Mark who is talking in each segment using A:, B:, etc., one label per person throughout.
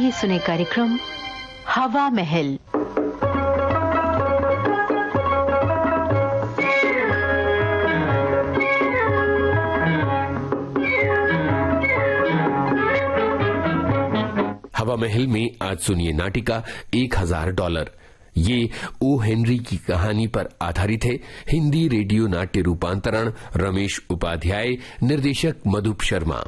A: आइए सुने कार्यक्रम हवा महल।
B: हवा महल में आज सुनिए नाटिका $1000। ये ओ हेनरी की कहानी पर आधारित है। हिंदी रेडियो नाट्य रूपांतरण रमेश उपाध्याय, निर्देशक मधुप शर्मा।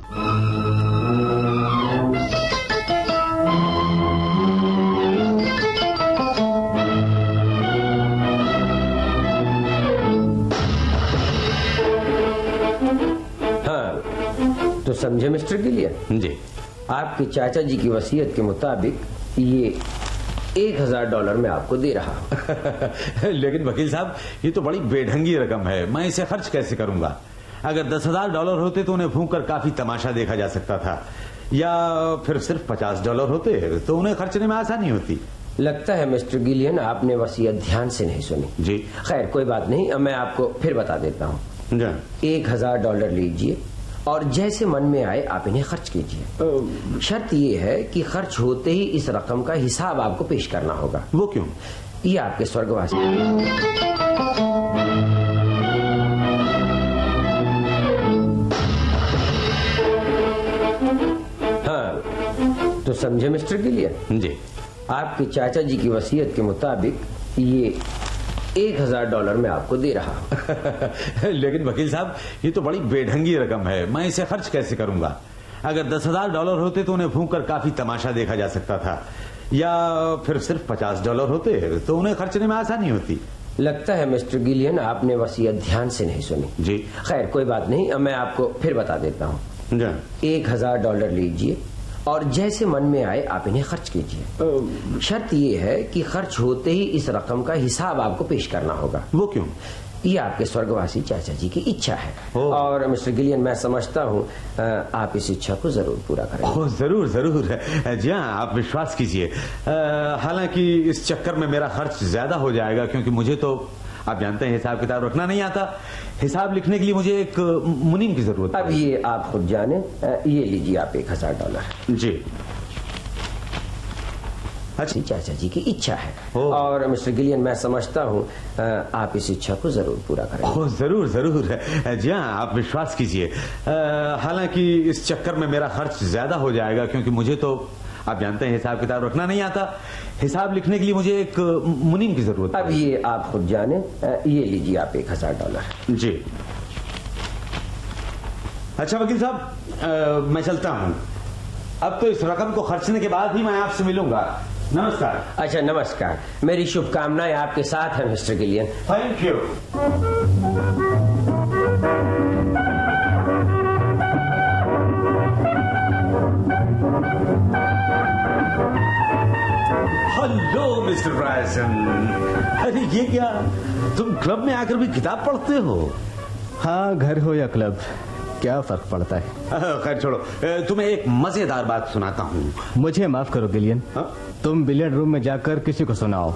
C: हाँ, तो समझे मिस्टर गिलियन
D: जी,
C: आपके चाचा जी की वसीयत के मुताबिक ये $1000 में आपको दे रहा।
D: लेकिन वकील साहब, ये तो बड़ी बेढंगी रकम है, मैं इसे खर्च कैसे करूंगा? अगर $10,000 होते तो उन्हें फूंक कर काफी तमाशा देखा जा सकता था, या फिर सिर्फ $50 होते तो उन्हें खर्चने में आसानी होती।
C: लगता है मिस्टर गिलियन आपने वसीयत ध्यान से नहीं सुनी।
D: जी,
C: खैर कोई बात नहीं, अब मैं आपको फिर बता देता हूँ। $1000 लीजिए और जैसे मन में आए आप इन्हें खर्च कीजिए। शर्त ये है कि खर्च होते ही इस रकम का हिसाब आपको पेश करना होगा।
D: वो क्यों?
C: ये आपके स्वर्गवासी। हाँ, तो समझे मिस्टर गिलियन
D: जी,
C: आपके चाचा जी की वसीयत के मुताबिक ये $1000 में आपको दे रहा।
D: लेकिन वकील साहब, ये तो बड़ी बेढंगी रकम है, मैं इसे खर्च कैसे करूंगा? अगर $10,000 होते तो उन्हें फूंक कर काफी तमाशा देखा जा सकता था, या फिर सिर्फ $50 होते तो उन्हें खर्चने में आसानी होती।
C: लगता है मिस्टर गिलियन आपने वसीयत ध्यान से नहीं सुनी।
D: जी,
C: खैर कोई बात नहीं, अब मैं आपको फिर बता देता हूँ। $1000 लीजिए और जैसे मन में आए आप इन्हें खर्च कीजिए। शर्त ये है कि खर्च होते ही इस रकम का हिसाब आपको पेश करना होगा।
D: वो क्यों?
C: ये आपके स्वर्गवासी चाचा जी की इच्छा है। और मिस्टर गिलियन, मैं समझता हूँ आप इस इच्छा को जरूर पूरा करेंगे।
D: जरूर जरूर। जी हाँ, आप विश्वास कीजिए। हालांकि इस चक्कर में मेरा खर्च ज्यादा हो जाएगा, क्योंकि मुझे तो आप जानते हैं हिसाब किताब रखना नहीं आता। हिसाब लिखने के लिए मुझे एक मुनीम की जरूरत है।
C: अब ये आप खुद जाने। ये लीजिए आप $1000।
D: जी,
C: अच्छा, चाचा जी की इच्छा है। और मिस्टर गिलियन, मैं समझता हूँ आप इस इच्छा को जरूर पूरा करेंगे।
D: जरूर जरूर। जी हाँ, आप विश्वास कीजिए। हालांकि इस चक्कर में मेरा खर्च ज्यादा हो जाएगा, क्योंकि मुझे तो आप जानते हैं हिसाब किताब रखना नहीं आता। हिसाब लिखने के लिए मुझे एक मुनीम की जरूरत है।
C: अब ये आप खुद जाने। ये लीजिए आप $1000।
D: जी, अच्छा वकील साहब, मैं चलता हूँ। अब तो इस रकम को खर्चने के बाद ही मैं आपसे मिलूंगा। नमस्कार।
C: अच्छा, नमस्कार। मेरी शुभकामनाएं आपके साथ हैं mister Gillian.
D: Thank you. Hello mister Bryson. अरे ये क्या, तुम क्लब में आकर भी किताब पढ़ते हो?
E: हाँ, घर हो या क्लब, क्या फर्क पड़ता है।
D: खैर छोड़ो, तुम्हें एक मजेदार बात सुनाता हूँ।
E: मुझे माफ करो गिलियन, तुम बिलियर्ड रूम में जाकर किसी को सुनाओ।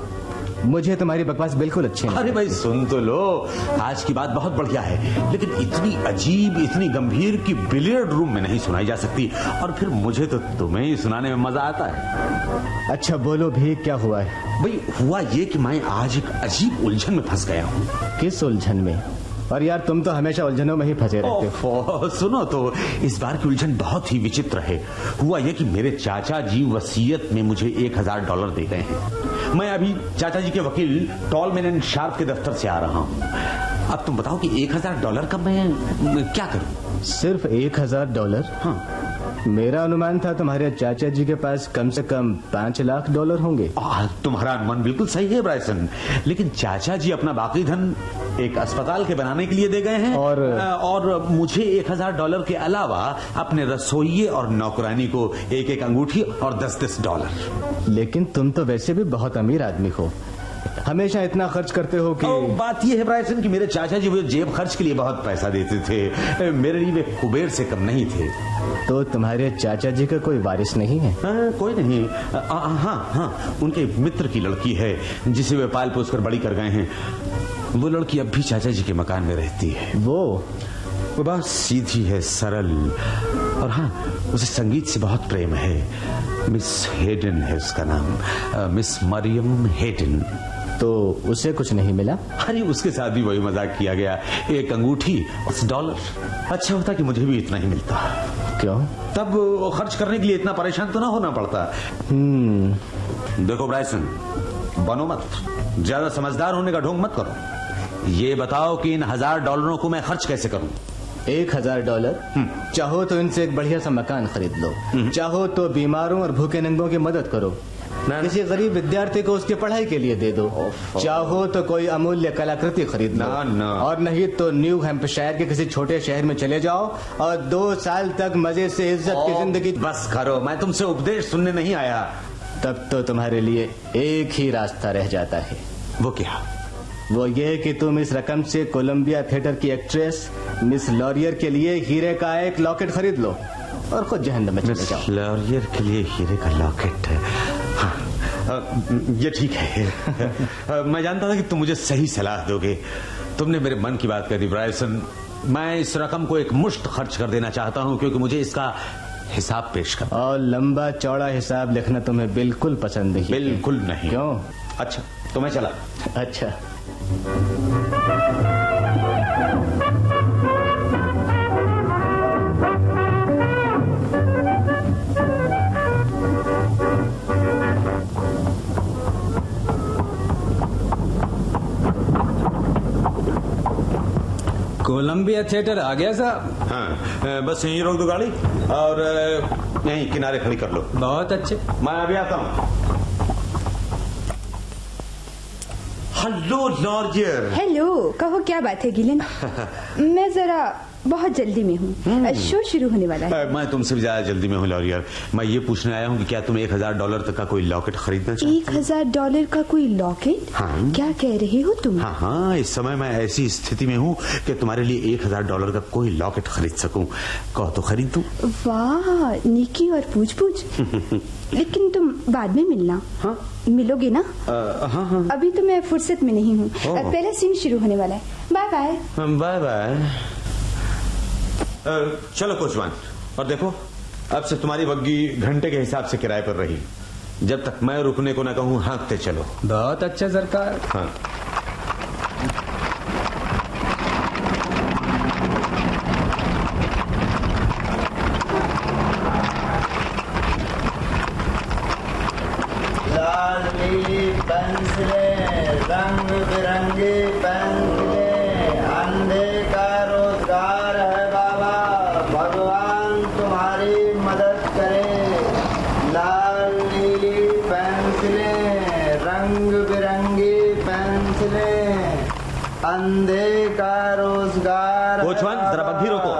E: मुझे तुम्हारी बकवास बिल्कुल अच्छी नहीं।
D: अरे भाई सुन तो लो, आज की बात बहुत बढ़िया है, लेकिन इतनी अजीब, इतनी गंभीर कि बिलियर्ड रूम में नहीं सुनाई जा सकती। और फिर मुझे तो तुम्हें ही सुनाने में मजा आता है।
E: अच्छा बोलो भी, क्या हुआ है?
D: भाई हुआ ये कि मैं आज एक अजीब उलझन में फंस गया हूँ।
E: किस उलझन में? और यार तुम तो हमेशा उलझनों में ही फंसे रहते
D: हो। सुनो तो, इस बार की उलझन बहुत ही विचित्र है। हुआ यह कि मेरे चाचा जी वसीयत में मुझे $1000 दे गए हैं। मैं अभी चाचा जी के वकील टॉलमैन एंड शार्प के दफ्तर से आ रहा हूँ। अब तुम बताओ कि $1000 का मैं क्या करूँ?
E: सिर्फ $1000?
D: हाँ,
E: मेरा अनुमान था तुम्हारे चाचा जी के पास कम से कम $5 लाख होंगे।
D: तुम्हारा अनुमान बिल्कुल सही है ब्रायसन, लेकिन चाचा जी अपना बाकी धन एक अस्पताल के बनाने के लिए दे गए हैं, और मुझे $1000 के अलावा अपने रसोइये और नौकरानी को एक अंगूठी और $10
E: लेकिन तुम तो वैसे भी बहुत अमीर आदमी हो, हमेशा इतना खर्च करते हो कि।
D: बात यह है ब्रायसन कि मेरे चाचा जी मुझे जेब खर्च के लिए बहुत पैसा देते थे। मेरे लिए वे कुबेर से कम नहीं थे।
E: तो तुम्हारे चाचा जी का कोई वारिस नहीं है?
D: कोई नहीं। हाँ, उनके मित्र की लड़की है जिसे वे पाल पोस कर बड़ी कर गए हैं। वो लड़की अब भी चाचा जी के मकान में रहती है।
E: वो
D: बहुत सीधी है, सरल, और हाँ, उसे संगीत से बहुत प्रेम है। मिस हेडन है उसका नाम, मिस मरियम हेडन।
E: तो उसे कुछ नहीं मिला?
D: अरे उसके साथ भी वही मजाक किया गया, एक अंगूठी $10। अच्छा होता कि मुझे भी इतना ही मिलता।
E: क्यों?
D: तब खर्च करने के लिए इतना परेशान तो ना होना पड़ता। देखो ब्राइसन, बनो मत, ज्यादा समझदार होने का ढोंग मत करो। ये बताओ कि इन $1000 को मैं खर्च कैसे करूं?
E: $1000? चाहो तो इनसे एक बढ़िया सा मकान खरीद लो, चाहो तो बीमारों और भूखे नंगों की मदद करो, किसी गरीब विद्यार्थी को उसकी पढ़ाई के लिए दे दो, चाहो तो कोई अमूल्य कलाकृति खरीद लो, और नहीं तो न्यू हैम्पशायर के किसी छोटे शहर में चले जाओ और 2 साल तक मजे से इज्जत की जिंदगी।
D: बस करो, मैं तुमसे उपदेश सुनने नहीं आया।
E: तब तो तुम्हारे लिए एक ही रास्ता रह जाता है।
D: वो क्या?
E: वो ये कि तुम इस रकम से कोलंबिया थिएटर की एक्ट्रेस मिस लॉरियर के लिए हीरे का एक लॉकेट खरीद लो और खुद जहन्नम में चले जाओ।
D: लॉरियर के लिए हीरे का लॉकेट है? हाँ, ये ठीक है। मैं जानता था कि तुम मुझे सही सलाह दोगे। तुमने मेरे मन की बात कर दी ब्रायसन। मैं इस रकम को एक मुश्त खर्च कर देना चाहता हूँ क्योंकि मुझे इसका हिसाब पेश कर।
E: और लंबा चौड़ा हिसाब लिखना तुम्हें बिल्कुल पसंद नहीं?
D: बिल्कुल नहीं।
E: क्यों?
D: अच्छा तो मैं चला।
E: अच्छा।
F: कोलंबिया थिएटर आ गया साहब?
D: हाँ, बस यहीं रोक दो गाड़ी और यहीं किनारे खड़ी कर लो।
F: बहुत अच्छे,
D: मैं अभी आता हूँ। Hello Laurier.
G: हेलो, कहो क्या बात है गिलन? मैं जरा बहुत जल्दी में हूँ, शो शुरू होने वाला है।
D: मैं तुमसे भी ज्यादा जल्दी में हूँ लॉरियर। मैं ये पूछने आया हूँ कि क्या तुम $1000 तक का कोई लॉकेट खरीदना चाहते हो?
G: $1000 का कोई लॉकेट?
D: हाँ।
G: क्या कह रहे हो तुम?
D: हाँ हाँ, इस समय मैं ऐसी स्थिति में हूँ कि तुम्हारे लिए $1000 का कोई लॉकेट खरीद सकूं। कहो तो खरीद दूं?
G: वाह, निकी और पूछ लेकिन तुम बाद में मिलना। हाँ? मिलोगे ना?
D: हाँ हाँ।
G: अभी तो मैं फुर्सत में नहीं हूँ, पहला सीन शुरू होने वाला है। Bye bye.
D: Bye bye. चलो कोचवान, और देखो अब से तुम्हारी बग्गी घंटे के हिसाब से किराए पर रही। जब तक मैं रुकने को ना कहूँ हाँकते चलो।
F: बहुत अच्छा सरकार।
D: हाँ।
H: लाल नीली पेंसिलें, रंग बिरंगी पेंसिलें, अंधे का रोजगार है बाबा, भगवान तुम्हारी मदद करे। लाल नीली पेंसिलें, रंग बिरंगी पेंसिलें, अंधे का रोजगार।
D: कोचवान जरा बग्घी रोको।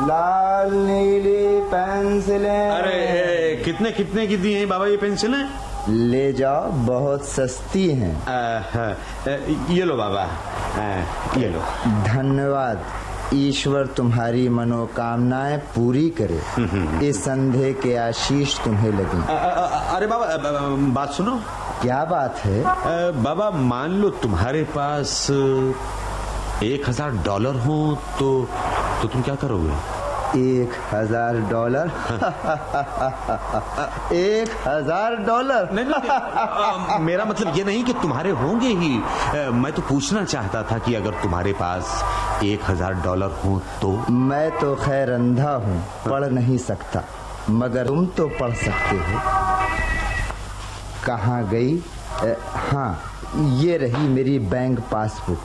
H: लाल नीली पेंसिलें।
D: अरे कितने कितने की दी हैं बाबा ये पेंसिलें?
H: ले जाओ, बहुत सस्ती हैं।
D: ये लो बाबा, ये लो।
H: धन्यवाद, ईश्वर तुम्हारी मनोकामनाएं पूरी करे। इस अंधे के आशीष तुम्हें लगे।
D: अरे बाबा बात सुनो।
H: क्या बात है?
D: बाबा मान लो तुम्हारे पास $1000 हो तो तुम क्या करोगे?
H: $1000? $1000?
D: नहीं, मेरा मतलब ये नहीं कि तुम्हारे होंगे ही। मैं तो पूछना चाहता था कि अगर तुम्हारे पास $1000 हो तो।
H: मैं तो खैर अंधा हूँ, पढ़ नहीं सकता, मगर तुम तो पढ़ सकते हो। कहाँ गई? हाँ, ये रही मेरी बैंक पासबुक।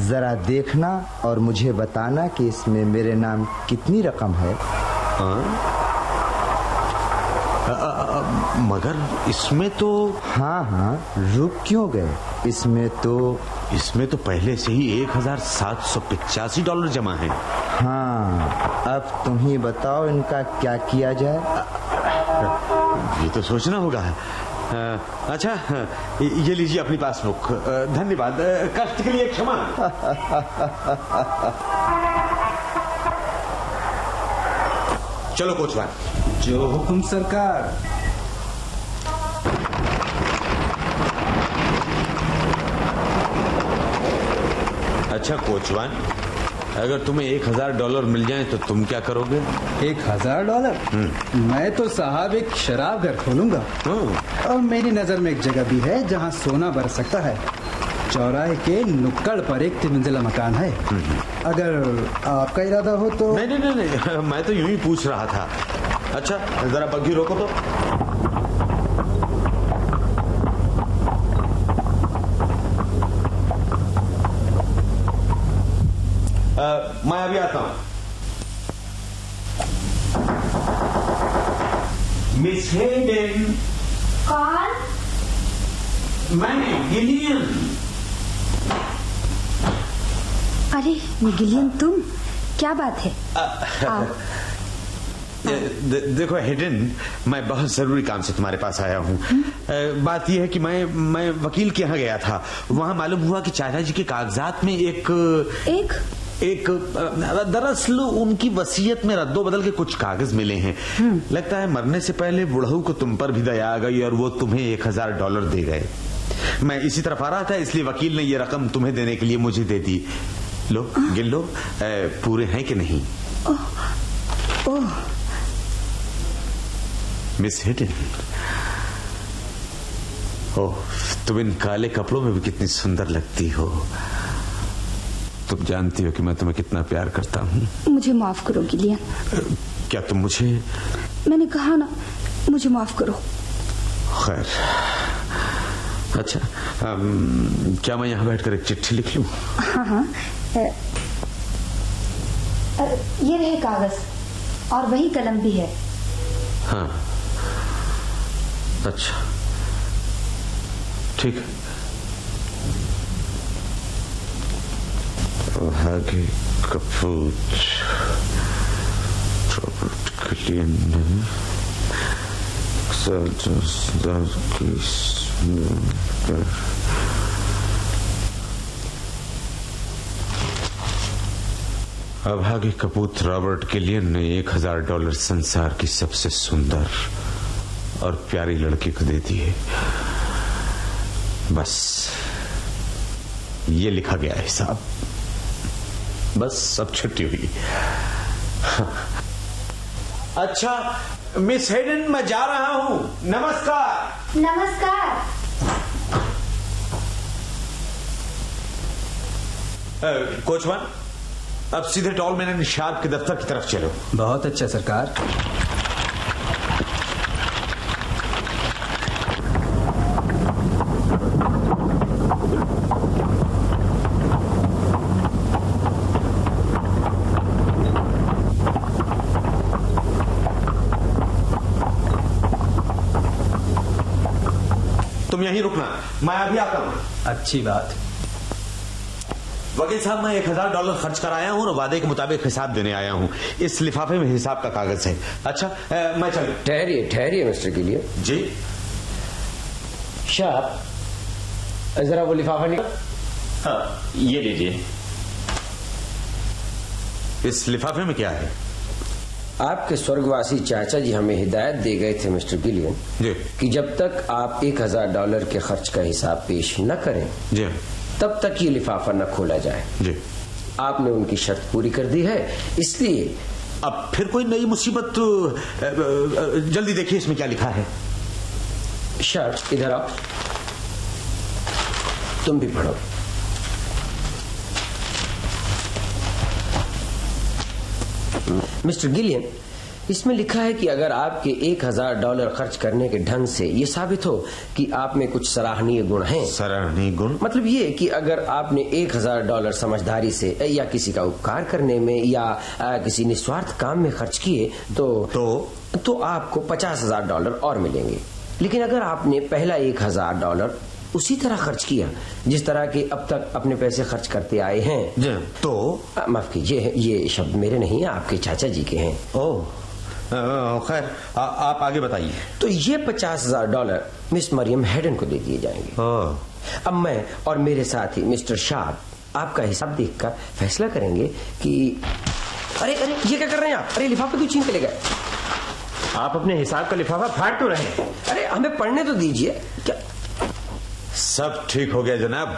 H: जरा देखना और मुझे बताना कि इसमें मेरे नाम कितनी रकम है।
D: मगर इसमें तो।
H: हाँ हाँ, रुक क्यों गए? इसमें तो
D: पहले से ही $1785 जमा है।
H: हाँ, अब तुम ही बताओ इनका क्या किया जाए।
D: ये तो सोचना होगा। अच्छा, ये लीजिए अपनी पासबुक। धन्यवाद, कष्ट के लिए क्षमा। चलो कोचवान।
F: जो हुकुम सरकार।
D: अच्छा कोचवान, अगर तुम्हें $1000 मिल जाए तो तुम क्या करोगे?
F: $1000? मैं तो साहब एक शराब घर खोलूंगा। और मेरी नजर में एक जगह भी है जहाँ सोना बरस सकता है। चौराहे के नुक्कड़ पर एक 3 मंजिला मकान है। अगर आपका इरादा हो तो।
D: नहीं, मैं तो यूं ही पूछ रहा था। अच्छा जरा बग्घी रोको तो। मैं अभी आता हूं। Miss Hayden.
G: कौन?
D: मैं गिलियन।
G: अरे गिलियन, तुम? क्या बात है? आओ।
D: देखो हेडन, मैं बहुत जरूरी काम से तुम्हारे पास आया हूँ। बात यह है कि मैं वकील के यहाँ गया था। वहाँ मालूम हुआ कि चाचा जी के कागजात में एक दरअसल उनकी वसीयत में रद्दो बदल के कुछ कागज मिले हैं। लगता है मरने से पहले बुढ़ऊ को तुम पर भी दया आ गई और वो तुम्हें $1000 दे गए। मैं इसी तरफ आ रहा था, इसलिए वकील ने ये रकम तुम्हें देने के लिए मुझे दे दी। लो गिन लो, पूरे हैं कि नहीं?
G: ओह
D: मिस हिडन, ओह तुम इन काले कपड़ों में भी कितनी सुंदर लगती हो। तुम जानती हो कि मैं तुम्हें कितना प्यार करता हूँ। मुझे माफ करो गिलियन। क्या तुम मुझे? मैंने कहा ना, मुझे माफ करो। खैर, अच्छा क्या मैं यहाँ बैठकर एक चिट्ठी लिख लूं?
G: हाँ, ये रहे कागज और वही कलम भी है।
D: हाँ, अच्छा ठीक है। आगे कपूत रॉबर्ट गिलियन ने अभागे कपूत रॉबर्ट गिलियन ने $1000 संसार की सबसे सुंदर और प्यारी लड़की को दे दिए। बस ये लिखा गया है साहब। बस सब छुट्टी हुई। अच्छा मिस हेडन, मैं जा रहा हूं। नमस्कार।
G: नमस्कार।
D: कोचमैन, अब सीधे टॉलमैन एंड शार्प के दफ्तर की तरफ चलो।
F: बहुत अच्छा सरकार।
D: तुम यहीं रुकना, मैं अभी आता हूं।
F: अच्छी बात।
D: वकील साहब, मैं $1000 खर्च कर आया हूं और वादे के मुताबिक हिसाब देने आया हूं। इस लिफाफे में हिसाब का कागज है। अच्छा मैं चलूं?
C: ठहरिए मिस्टर गिलियन
D: जी।
C: शाह, जरा वो लिफाफा निकाल।
D: हाँ, ये लीजिए। इस लिफाफे में क्या है?
C: आपके स्वर्गवासी चाचा जी हमें हिदायत दे गए थे मिस्टर गिलियन
D: जी
C: कि जब तक आप $1000 के खर्च का हिसाब पेश न करें
D: जी
C: तब तक ये लिफाफा न खोला जाए।
D: जी।
C: आपने उनकी शर्त पूरी कर दी है, इसलिए
D: अब फिर कोई नई मुसीबत? जल्दी देखिए इसमें क्या लिखा है।
C: शर्त इधर आओ, तुम भी पढ़ो। मिस्टर गिलियन, इसमें लिखा है कि अगर आपके $1000 खर्च करने के ढंग से ये साबित हो कि आप में कुछ सराहनीय गुण हैं।
D: सराहनीय गुण? मतलब
C: ये कि अगर आपने $1000 समझदारी से या किसी का उपकार करने में या किसी निस्वार्थ काम में खर्च किए तो आपको $50,000 और मिलेंगे। लेकिन अगर आपने पहला $1000 उसी तरह खर्च किया जिस तरह के अब तक अपने पैसे खर्च करते आए हैं
D: तो
C: माफ कीजिए, ये शब्द मेरे नहीं है, आपके चाचा जी के हैं।
D: ओह खैर, आप आगे बताइए।
C: तो ये $50,000 मिस मरियम हेडन को दे दिए जाएंगे। अब मैं और मेरे साथी मिस्टर शार्प आपका हिसाब देखकर फैसला करेंगे कि अरे ये क्या कर रहे हैं आप? अरे लिफाफे क्यों छीन के ले गए? आप अपने हिसाब का लिफाफा फाड़ क्यों रहे हैं? अरे हमें पढ़ने तो दीजिए। क्या
D: सब ठीक हो गया जनाब?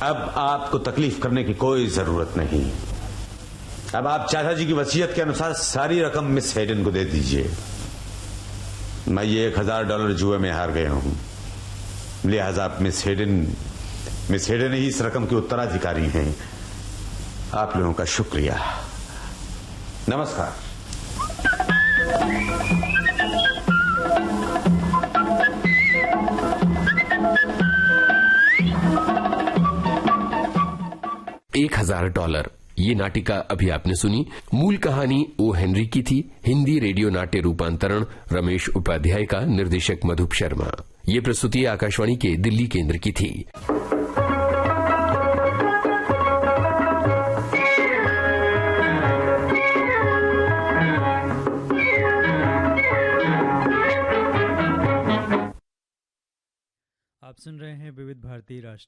D: अब आपको तकलीफ करने की कोई जरूरत नहीं। अब आप चाचा जी की वसीयत के अनुसार सारी रकम मिस हेडन को दे दीजिए। मैं ये $1000 जुए में हार गया हूं, लिहाजा मिस हेडन ही इस रकम के उत्तराधिकारी हैं। आप लोगों का शुक्रिया। नमस्कार।
B: $1000 ये नाटिका अभी आपने सुनी। मूल कहानी ओ हेनरी की थी। हिंदी रेडियो नाट्य रूपांतरण रमेश उपाध्याय का, निर्देशक मधुप शर्मा। ये प्रस्तुति आकाशवाणी के दिल्ली केंद्र की थी।
I: आप सुन रहे हैं विविध भारती राष्ट्रीय